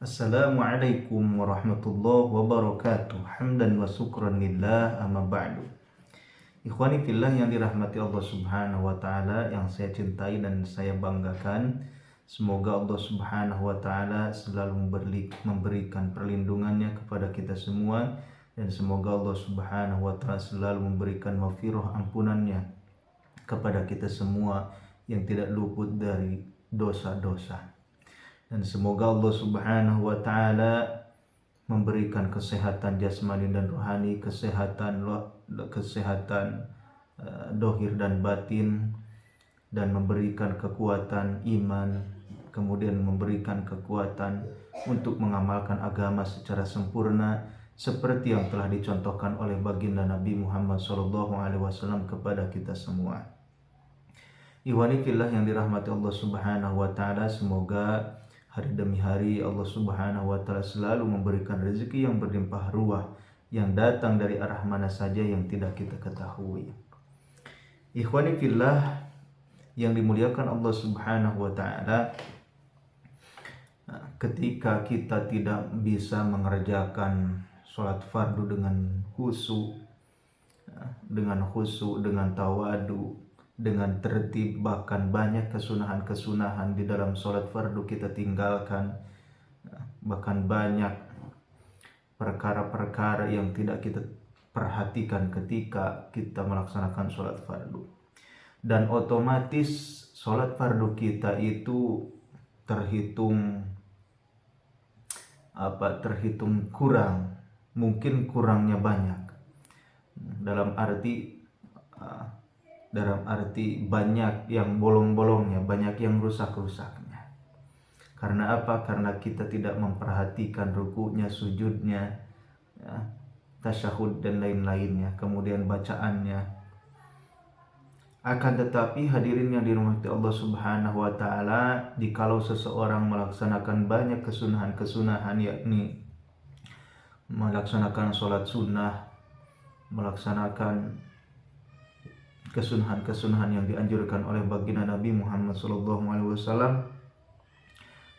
Assalamualaikum warahmatullahi wabarakatuh. Hamdan wa syukran lillah, amma ba'du. Ikhwani fillah yang dirahmati Allah Subhanahu wa taala, yang saya cintai dan saya banggakan. Semoga Allah Subhanahu wa taala selalu memberikan perlindungannya kepada kita semua, dan semoga Allah Subhanahu wa taala selalu memberikan maghfirah ampunannya kepada kita semua yang tidak luput dari dosa-dosa. Dan semoga Allah Subhanahu wa taala memberikan kesehatan jasmani dan rohani, kesehatan dohir dan batin, dan memberikan kekuatan iman, kemudian memberikan kekuatan untuk mengamalkan agama secara sempurna seperti yang telah dicontohkan oleh baginda Nabi Muhammad SAW kepada kita semua. Ikhwani fillah yang dirahmati Allah Subhanahu wa taala, semoga hari demi hari Allah Subhanahu wa taala selalu memberikan rezeki yang berlimpah ruah yang datang dari arah mana saja yang tidak kita ketahui. Ikhwani fillah yang dimuliakan Allah Subhanahu wa taala, ketika kita tidak bisa mengerjakan sholat fardu dengan khusyuk, dengan tawadu, dengan tertib, bahkan banyak kesunahan-kesunahan di dalam sholat fardu kita tinggalkan, bahkan banyak perkara-perkara yang tidak kita perhatikan ketika kita melaksanakan sholat fardu, dan otomatis sholat fardu kita itu terhitung kurang, mungkin kurangnya banyak, dalam arti banyak yang bolong-bolongnya, banyak yang rusak-rusaknya. Karena apa? Karena kita tidak memperhatikan rukunya, sujudnya, ya, tasyahud dan lain-lainnya, kemudian bacaannya. Akan tetapi hadirin yang dirahmati Allah Subhanahu wa taala, jikalau seseorang melaksanakan banyak kesunahan-kesunahan, yakni melaksanakan sholat sunnah, melaksanakan kesunahan-kesunahan yang dianjurkan oleh baginda Nabi Muhammad SAW,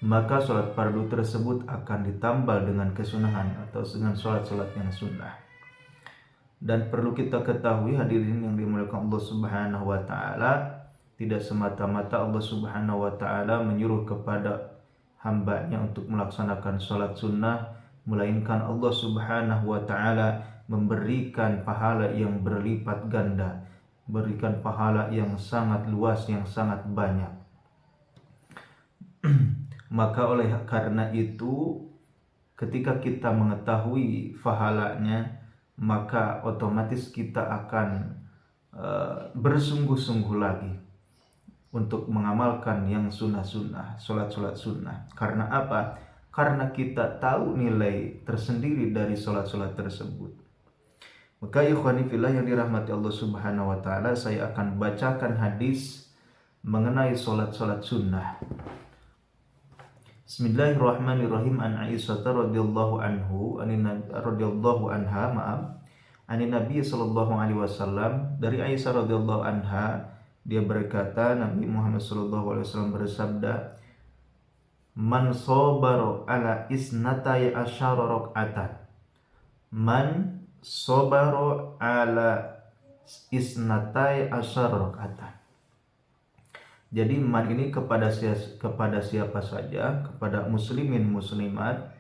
maka sholat fardu tersebut akan ditambal dengan kesunahan atau dengan sholat-sholat yang sunnah. Dan perlu kita ketahui hadirin yang dimuliakan Allah Subhanahu wa taala, tidak semata-mata Allah Subhanahu wa taala menyuruh kepada hambanya untuk melaksanakan sholat sunnah, melainkan Allah Subhanahu wa taala memberikan pahala yang berlipat ganda, berikan pahala yang sangat luas, yang sangat banyak. Maka oleh karena itu, ketika kita mengetahui pahalanya, maka otomatis kita akan bersungguh-sungguh lagi untuk mengamalkan yang sunnah-sunnah, sholat-sholat sunnah. Karena apa? Karena kita tahu nilai tersendiri dari sholat-sholat tersebut. Maka ikhwani fillah yang dirahmati Allah Subhanahu wa taala, saya akan bacakan hadis mengenai sholat-sholat sunnah. Bismillahirrahmanirrahim. An Aisyah radhiyallahu anha, anin Nabi sallallahu alaihi wasallam, dari Aisyah radhiyallahu anha, dia berkata, Nabi Muhammad sallallahu alaihi wasallam bersabda, man sabara ala isnatai asyara rakaatan, man sobaro ala isnatai asyara rakaatan. Jadi man ini kepada siapa saja, kepada muslimin muslimat.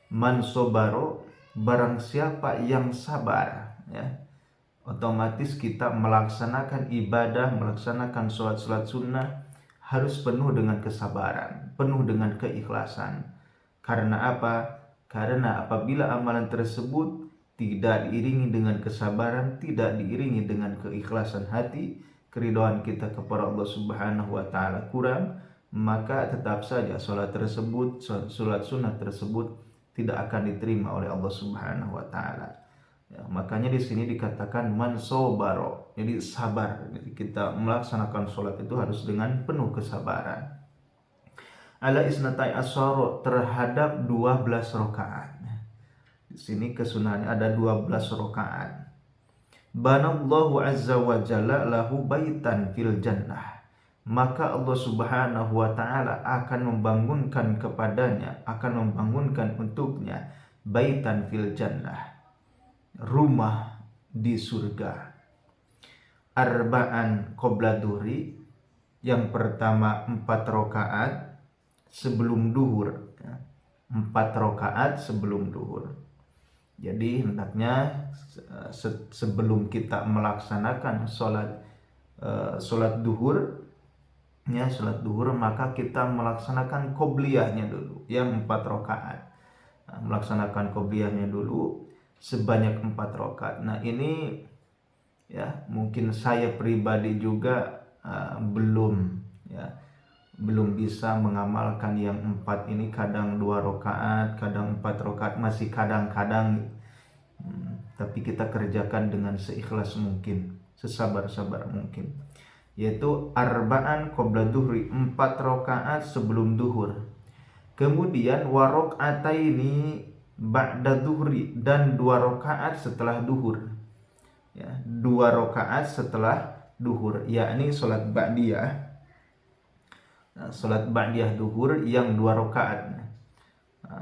Man sobaro, barang siapa yang sabar, ya, otomatis kita melaksanakan ibadah, melaksanakan sholat-sholat sunnah harus penuh dengan kesabaran, penuh dengan keikhlasan. Karena apa? Karena apabila amalan tersebut tidak diiringi dengan kesabaran, tidak diiringi dengan keikhlasan hati, keridhaan kita kepada Allah Subhanahu wa taala kurang, maka tetap saja sholat sunnah tersebut tidak akan diterima oleh Allah Subhanahu wa taala. Ya, makanya di sini dikatakan man sobaro, jadi sabar. Jadi kita melaksanakan sholat itu harus dengan penuh kesabaran. Ala isnatai asyara, terhadap 12 rakaat. Di sini kesunahannya ada 12 rakaat. Banallahu azza wa jalla lahu baitan fil jannah. maka Allah Subhanahu wa taala akan membangunkan kepadanya, akan membangunkan untuknya baitan fil jannah, rumah di surga. Arba'an qabla duhri, yang pertama 4 rakaat sebelum duhur, 4 rakaat sebelum duhur. Jadi hendaknya sebelum kita melaksanakan sholat duhur, sholat duhur, maka kita melaksanakan qobliyahnya dulu, yang 4 rakaat. Melaksanakan qobliyahnya dulu sebanyak 4 rakaat. Nah ini ya mungkin saya pribadi juga belum bisa mengamalkan yang 4 ini, kadang 2 rakaat, kadang 4 rakaat, masih kadang-kadang. Tapi kita kerjakan dengan seikhlas mungkin, sesabar-sabar mungkin, yaitu arba'an qabla duhri, 4 rakaat sebelum duhur. Kemudian warok'ataini ba'da duhri, dan 2 rakaat setelah duhur. Ya, 2 rakaat setelah duhur, yakni sholat ba'diyah. Sholat ba'diyah duhur yang 2 rakaat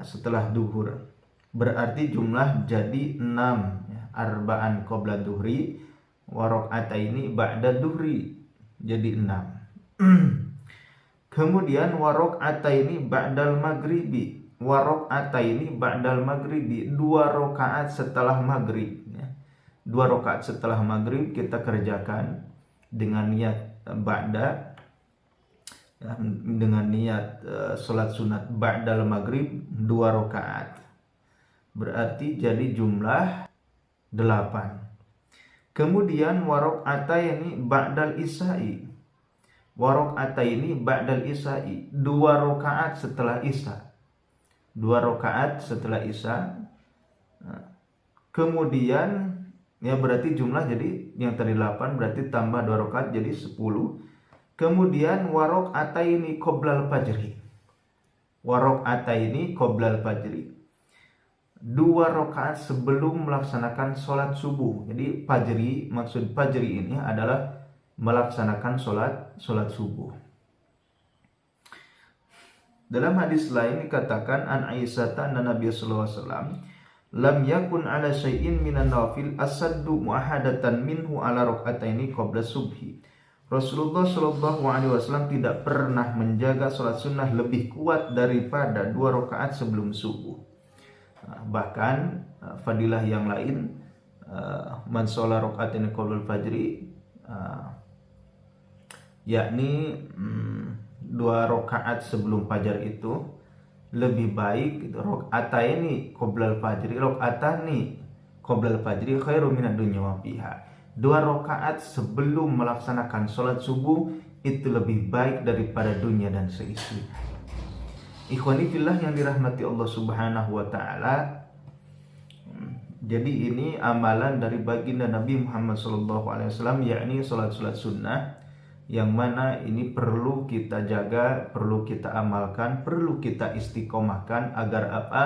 setelah duhur. Berarti jumlah jadi 6, ya. Arba'an qabla duhri wa raka'ataini ba'da duhri, jadi 6. Kemudian wa raka'ataini ba'dal maghribi, wa raka'ataini ba'dal maghribi, 2 rakaat setelah maghrib, ya. 2 rakaat setelah maghrib kita kerjakan dengan niat ba'da, ya, dengan niat sholat sunat ba'dal maghrib 2 rakaat. Berarti jadi jumlah 8. Kemudian warok'ataini ba'dal isya'i, warok'ataini ba'dal isya'i, 2 rakaat setelah isya, 2 rakaat setelah isya. Kemudian ya berarti jumlah jadi yang tadi 8, berarti tambah 2 rakaat jadi 10. Kemudian warok'ataini qoblal fajri, warok'ataini qoblal fajri, 2 rakaat sebelum melaksanakan sholat subuh. Jadi fajri, maksud fajri ini adalah melaksanakan sholat subuh. Dalam hadis lain dikatakan an Aisyah anna Nabi sallallahu alaihi wasallam lam yakun ala syai'in minan nawafil asaddu muahadatan minhu ala raka'ataini qabla subhi. Rasulullah sallallahu alaihi wasallam tidak pernah menjaga sholat sunnah lebih kuat daripada 2 rakaat sebelum subuh. Bahkan fadilah yang lain, man sholat raka'ataini qabla fajri, yakni 2 rakaat sebelum fajar itu lebih baik, raka'ataini qabla fajri, raka'atani qabla fajri khairu minad dunya wa fiha. 2 rakaat sebelum melaksanakan sholat subuh itu lebih baik daripada dunia dan seisinya. Ikhwani fillah yang dirahmati Allah Subhanahu wa taala. Jadi ini amalan dari baginda Nabi Muhammad SAW, yakni sholat sunnah, yang mana ini perlu kita jaga, perlu kita amalkan, perlu kita istiqomahkan. Agar apa?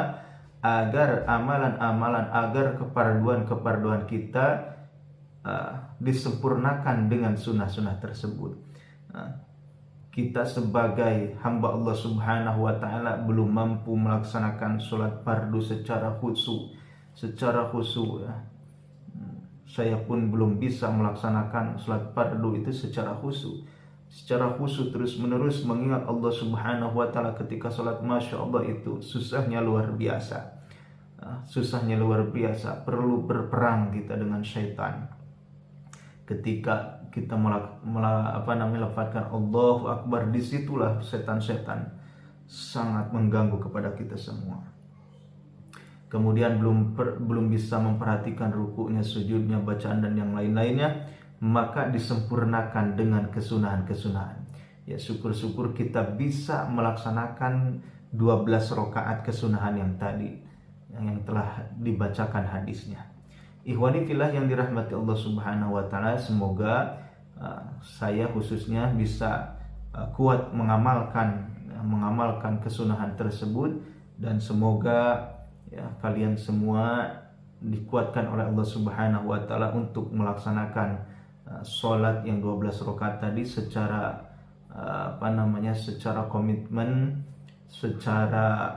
Agar amalan-amalan, agar keparduan kita disempurnakan dengan sunnah-sunnah tersebut. Kita sebagai hamba Allah Subhanahu wa taala belum mampu melaksanakan sholat fardu secara khusyuk, ya. Saya pun belum bisa melaksanakan sholat fardu itu secara khusyuk terus menerus mengingat Allah Subhanahu wa taala ketika sholat. Masya Allah, itu susahnya luar biasa. Perlu berperang kita dengan syaitan. Ketika kita melafazkan Allahu Akbar, disitulah setan-setan sangat mengganggu kepada kita semua. Kemudian belum bisa memperhatikan rukuknya, sujudnya, bacaan dan yang lain-lainnya, maka disempurnakan dengan kesunahan-kesunahan. Ya, syukur-syukur kita bisa melaksanakan 12 rakaat kesunahan yang tadi, yang telah dibacakan hadisnya. Ikhwani fillah yang dirahmati Allah Subhanahu wa taala, semoga saya khususnya bisa kuat mengamalkan kesunahan tersebut, dan semoga ya kalian semua dikuatkan oleh Allah Subhanahu wa taala untuk melaksanakan sholat yang 12 rakaat tadi secara secara komitmen, secara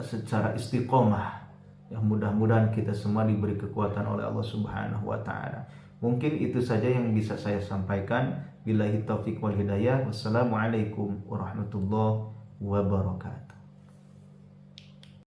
secara istiqomah. Ya, mudah-mudahan kita semua diberi kekuatan oleh Allah Subhanahu wa taala. Mungkin itu saja yang bisa saya sampaikan. Billahi taufiq wal hidayah. Wassalamualaikum warahmatullahi wabarakatuh.